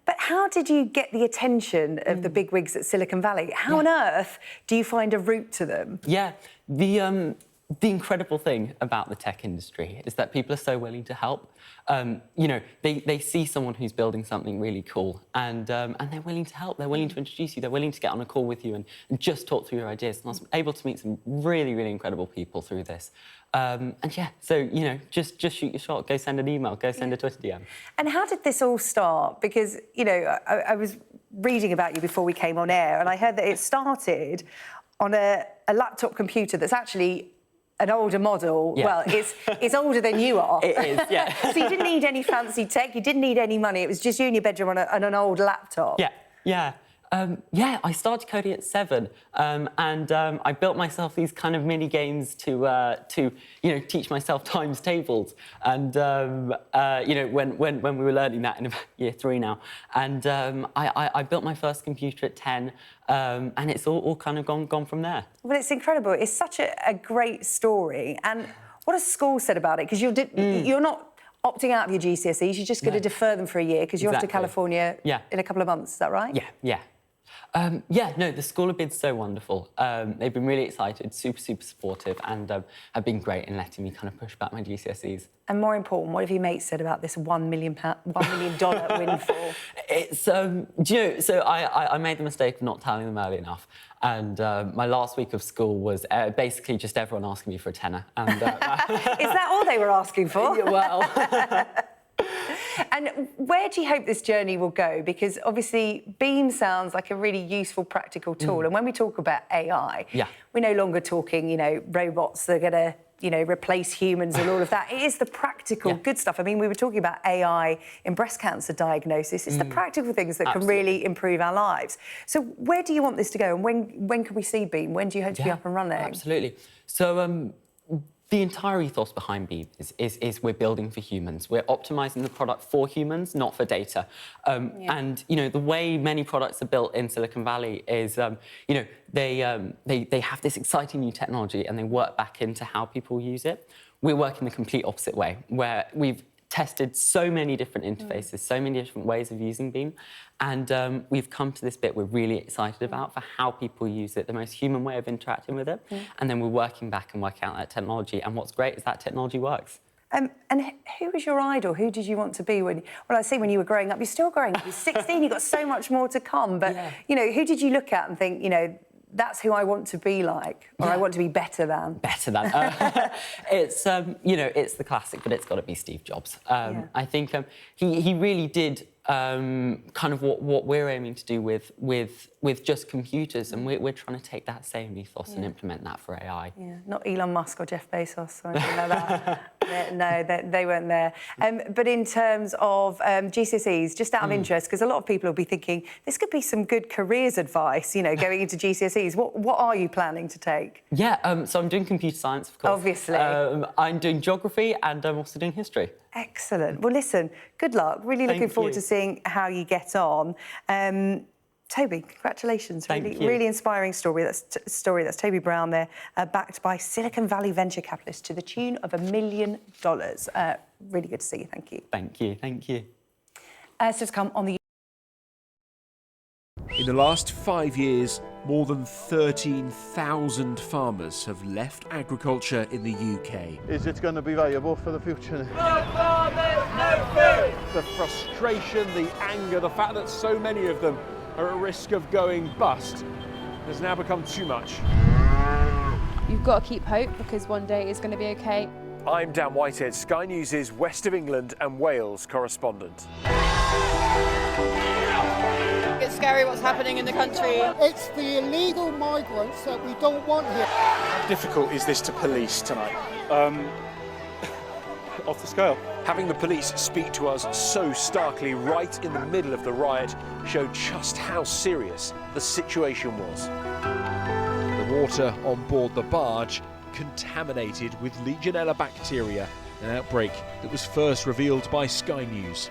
But how did you get the attention of the bigwigs at Silicon Valley? How on earth do you find a route to them? Yeah, the the incredible thing about the tech industry is that people are so willing to help. You know, they see someone who's building something really cool, and they're willing to help. They're willing to introduce you. They're willing to get on a call with you and just talk through your ideas. And I was able to meet some really, really incredible people through this. And yeah, so, you know, just shoot your shot. Go send an email. Go send a Twitter DM. And how did this all start? Because, you know, I was reading about you before we came on air, and I heard that it started on a laptop computer that's actually an older model. Yeah. Well, it's older than you are. It is, yeah. So you didn't need any fancy tech, you didn't need any money, it was just you in your bedroom on an old laptop. Yeah, yeah. Yeah, I started coding at 7, and I built myself these kind of mini games to you know, teach myself times tables. And you know, when we were learning that in about year 3 now, and I built my first computer at 10, and it's all kind of gone from there. Well, it's incredible. It's such a great story. And what has school said about it? Because you're not opting out of your GCSEs, you're just going to defer them for a year because you're off to California in a couple of months. Is that right? Yeah, yeah. Yeah, no, the school have been so wonderful. They've been really excited, super supportive, and have been great in letting me kind of push back my GCSEs. And more important, what have your mates said about this $1 million windfall? It's, do you know, so I made the mistake of not telling them early enough. And my last week of school was basically just everyone asking me for a tenner. And, Is that all they were asking for? Yeah, well... And where do you hope this journey will go? Because obviously Beam sounds like a really useful, practical tool. And when we talk about AI, we're no longer talking, you know, robots that are going to, you know, replace humans and all of that. It is the practical good stuff. I mean, we were talking about AI in breast cancer diagnosis. It's the practical things that can really improve our lives. So where do you want this to go? And when can we see Beam? When do you hope to be up and running? Absolutely. So the entire ethos behind Beam is we're building for humans. We're optimizing the product for humans, not for data. And, you know, the way many products are built in Silicon Valley is, you know, they have this exciting new technology and they work back into how people use it. We're working the complete opposite way, where we've tested so many different interfaces, so many different ways of using Beam, and we've come to this bit we're really excited about for how people use it, the most human way of interacting with it, and then we're working back and working out that technology, and what's great is that technology works. And who was your idol? Who did you want to be when... Well, I see when you were growing up, you're still growing up, you're 16, you've got so much more to come, but, you know, who did you look at and think, you know, that's who I want to be like, or I want to be better than? Better than. It's, you know, it's the classic, but it's got to be Steve Jobs. I think he really did kind of what we're aiming to do with just computers, and we're trying to take that same ethos and implement that for AI. Yeah, not Elon Musk or Jeff Bezos or anything like that. No, they weren't there. But in terms of GCSEs, just out of interest, because a lot of people will be thinking, this could be some good careers advice, you know, going into GCSEs. What are you planning to take? Yeah, so I'm doing computer science, of course. Obviously. I'm doing geography, and I'm also doing history. Excellent. Well, listen, good luck. Really looking forward to seeing how you get on. Toby, congratulations. Really inspiring story. That's Toby Brown there, backed by Silicon Valley venture capitalists to the tune of $1 million. Really good to see you. Thank you. Thank you. Thank you. So to come on the... In the last 5 years, more than 13,000 farmers have left agriculture in the UK. Is it going to be viable for the future? No farmers, no food! The frustration, the anger, the fact that so many of them are at risk of going bust has now become too much. You've got to keep hope, because one day it's going to be okay. I'm Dan Whitehead, Sky News' West of England and Wales correspondent. It's scary what's happening in the country. It's the illegal migrants that we don't want here. How difficult is this to police tonight? Off the scale. Having the police speak to us so starkly right in the middle of the riot showed just how serious the situation was. The water on board the barge contaminated with Legionella bacteria, an outbreak that was first revealed by Sky News.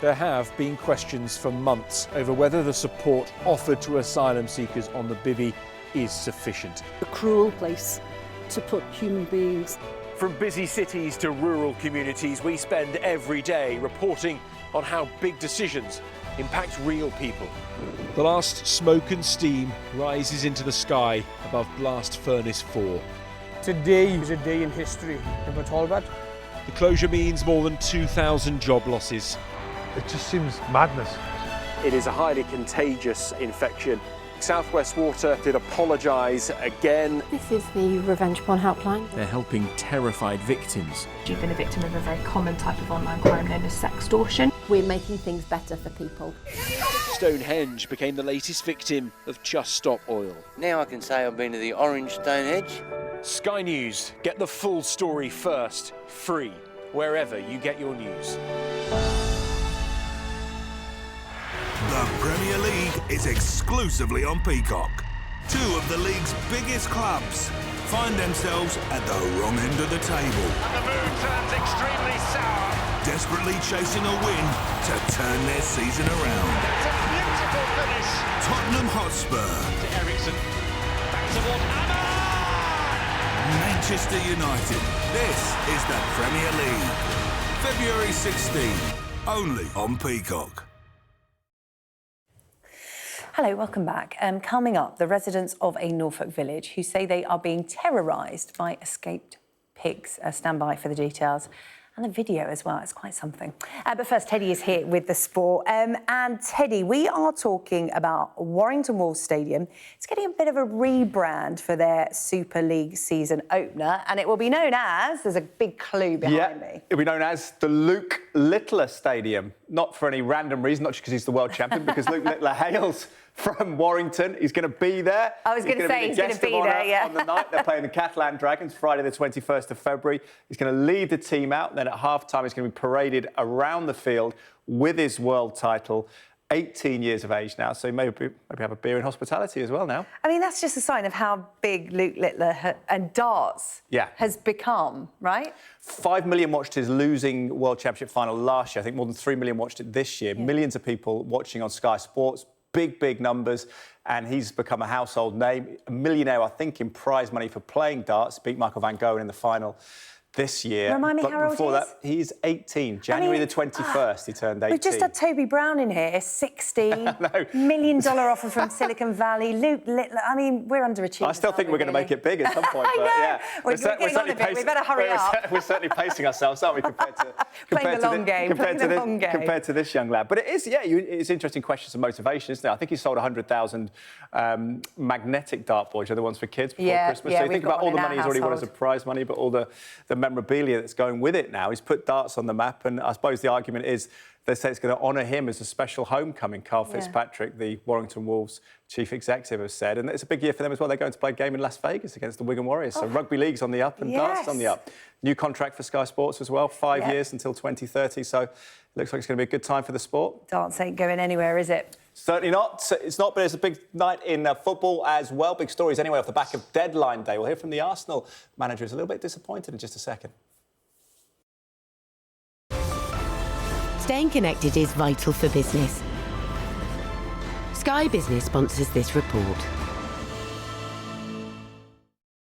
There have been questions for months over whether the support offered to asylum seekers on the bivvy is sufficient. A cruel place to put human beings. From busy cities to rural communities, we spend every day reporting on how big decisions impact real people. The last smoke and steam rises into the sky above Blast Furnace 4. Today is a day in history for Talbot. The closure means more than 2,000 job losses. It just seems madness. It is a highly contagious infection. South West Water did apologise again. This is the revenge porn helpline. They're helping terrified victims. You've been a victim of a very common type of online crime known as sextortion. We're making things better for people. Stonehenge became the latest victim of Just Stop Oil. Now I can say I've been to the orange Stonehenge. Sky News, get the full story first, free, wherever you get your news. The Premier League is exclusively on Peacock. Two of the league's biggest clubs find themselves at the wrong end of the table. And the mood turns extremely sour. Desperately chasing a win to turn their season around. That's a beautiful finish. Tottenham Hotspur. To Eriksen. Back towards Ahmad. Manchester United. This is the Premier League. February 16, only on Peacock. Hello, welcome back. Coming up, the residents of a Norfolk village who say they are being terrorised by escaped pigs. Stand by for the details. And the video as well, it's quite something. But first, Teddy is here with the sport. And Teddy, we are talking about Warrington Wolves Stadium. It's getting a bit of a rebrand for their Super League season opener, and it will be known as, there's a big clue behind me. It'll be known as the Luke Littler Stadium. Not for any random reason, not just because he's the world champion, because Luke Littler hails from Warrington. He's going to be there. I was going to say, he's going to be there, yeah. On the night, they're playing the Catalan Dragons, Friday the 21st of February. He's going to lead the team out. Then at half-time, he's going to be paraded around the field with his world title. 18 years of age now, so maybe have a beer in hospitality as well now. I mean, that's just a sign of how big Luke Littler and darts has become, right? 5 million watched his losing World Championship final last year. I think more than 3 million watched it this year. Yeah. Millions of people watching on Sky Sports. Big numbers, and he's become a household name. A millionaire, I think, in prize money for playing darts. Beat Michael van Gogh in the final this year. Remind me but how old before he is? that, he's 18. January the 21st, he turned 18. We've just had Toby Brown in here, 16, $1 million offer from Silicon Valley. Luke Littler, I mean, we're underachievers. I still think we're going to make it big at some point. I know. But yeah, we're getting on a bit. We better hurry up. We're certainly pacing ourselves, aren't we, compared to this young lad. But it is, it's interesting questions of motivation, isn't it? I think he sold 100,000 magnetic dartboards, the ones for kids before Christmas. So you think about all the money he's already won as a prize money, but all the memorabilia that's going with it now. He's put darts on the map, and I suppose the argument is they say it's going to honour him as a special homecoming. Carl Fitzpatrick, the Warrington Wolves chief executive, has said, and it's a big year for them as well. They're going to play a game in Las Vegas against the Wigan Warriors. So rugby league's on the up and darts on the up. New contract for Sky Sports as well, 5 years until 2030. So it looks like it's going to be a good time for the sport. Darts ain't going anywhere, is it? Certainly not. It's not, but it's a big night in football as well. Big stories anyway off the back of deadline day. We'll hear from the Arsenal manager who's a little bit disappointed in just a second. Staying connected is vital for business. Sky Business sponsors this report.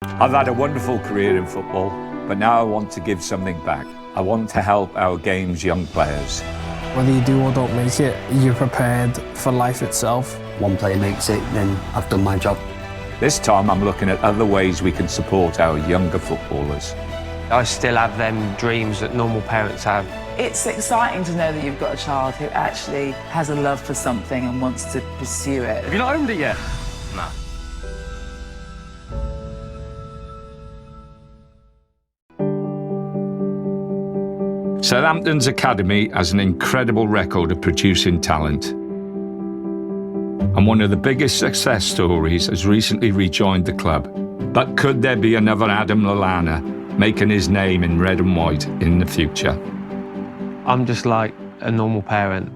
I've had a wonderful career in football, but now I want to give something back. I want to help our game's young players. Whether you do or don't make it, you're prepared for life itself. One player makes it, then I've done my job. This time I'm looking at other ways we can support our younger footballers. I still have them dreams that normal parents have. It's exciting to know that you've got a child who actually has a love for something and wants to pursue it. Have you not owned it yet? No. Southampton's academy has an incredible record of producing talent. And one of the biggest success stories has recently rejoined the club. But could there be another Adam Lallana making his name in red and white in the future? I'm just like a normal parent.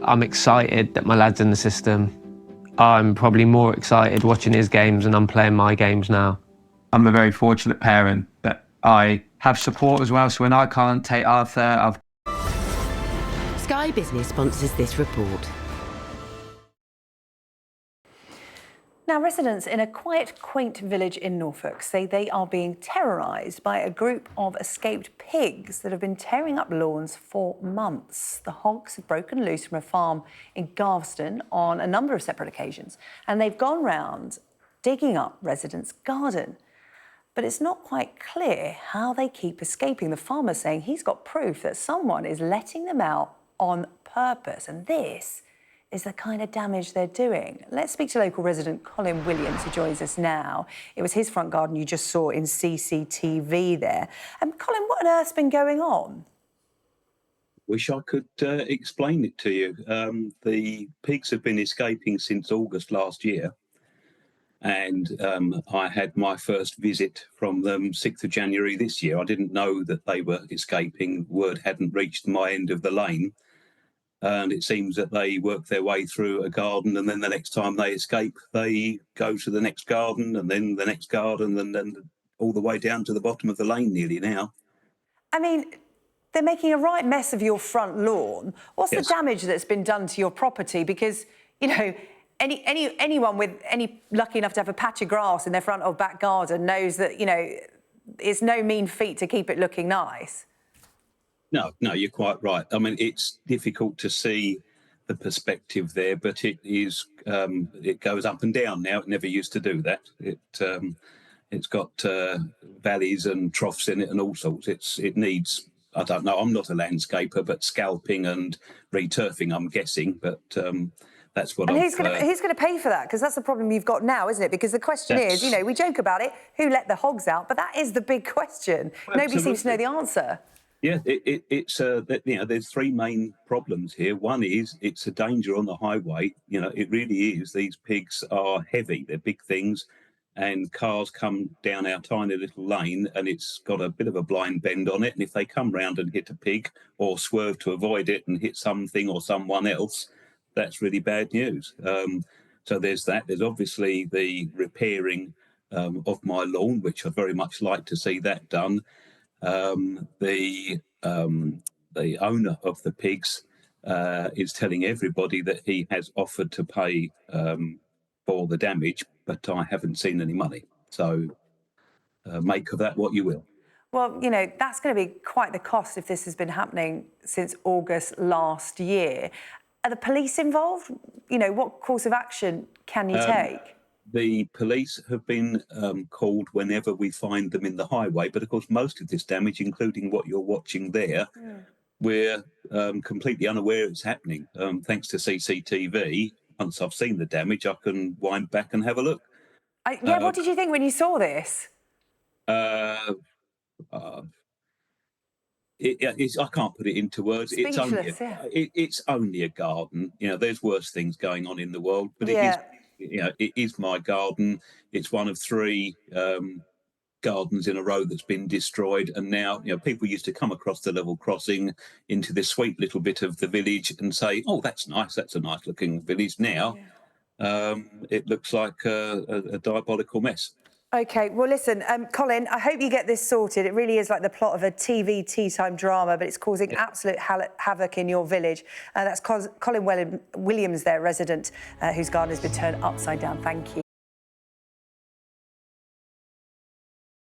I'm excited that my lad's in the system. I'm probably more excited watching his games than I'm playing my games now. I'm a very fortunate parent that I have support as well, so when I can't take Arthur, Sky Business sponsors this report. Now, residents in a quiet, quaint village in Norfolk say they are being terrorised by a group of escaped pigs that have been tearing up lawns for months. The hogs have broken loose from a farm in Galveston on a number of separate occasions, and they've gone round digging up residents' garden. But it's not quite clear how they keep escaping. The farmer's saying he's got proof that someone is letting them out on purpose. And this is the kind of damage they're doing. Let's speak to local resident Colin Williams, who joins us now. It was his front garden you just saw in CCTV there. And Colin, what on earth's been going on? Wish I could explain it to you. The pigs have been escaping since August last year. And I had my first visit from them 6th of January this year. I didn't know that they were escaping. Word hadn't reached my end of the lane. And it seems that they work their way through a garden, and then the next time they escape, they go to the next garden, and then the next garden, and then all the way down to the bottom of the lane nearly now. I mean, they're making a right mess of your front lawn. What's the damage that's been done to your property? Because, you know, anyone with lucky enough to have a patch of grass in their front or back garden knows that, you know, it's no mean feat to keep it looking nice. No, you're quite right. I mean, it's difficult to see the perspective there, but it is. It goes up and down now. It never used to do that. It's got valleys and troughs in it and all sorts. It needs. I don't know. I'm not a landscaper, but scalping and returfing, I'm guessing. But that's what. And who's going to pay for that? Because that's the problem you've got now, isn't it? Because the question is, you know, we joke about it, who let the hogs out? But that is the big question. Well, nobody seems to know the answer. Yeah, it's you know, there's three main problems here. One is it's a danger on the highway. You know, it really is. These pigs are heavy. They're big things, and cars come down our tiny little lane, and it's got a bit of a blind bend on it. And if they come round and hit a pig or swerve to avoid it and hit something or someone else, that's really bad news. So there's that. There's obviously the repairing of my lawn, which I'd very much like to see that done. The owner of the pigs is telling everybody that he has offered to pay for the damage, but I haven't seen any money. So make of that what you will. Well, you know, that's going to be quite the cost if this has been happening since August last year. Are the police involved? You know, what course of action can you take? The police have been called whenever we find them in the highway, but of course most of this damage, including what you're watching there, we're completely unaware it's happening. Thanks to CCTV, once I've seen the damage, I can wind back and have a look. What did you think when you saw this? I can't put it into words. It's only a garden. You know, there's worse things going on in the world, but it is. You know, it is my garden. It's one of three gardens in a row that's been destroyed. And now, you know, people used to come across the level crossing into this sweet little bit of the village and say, oh, that's nice. That's a nice looking village. Now, it looks like a diabolical mess. OK, well, listen, Colin, I hope you get this sorted. It really is like the plot of a TV tea-time drama, but it's causing absolute havoc in your village. That's Colin Williams, their resident, whose garden has been turned upside down. Thank you.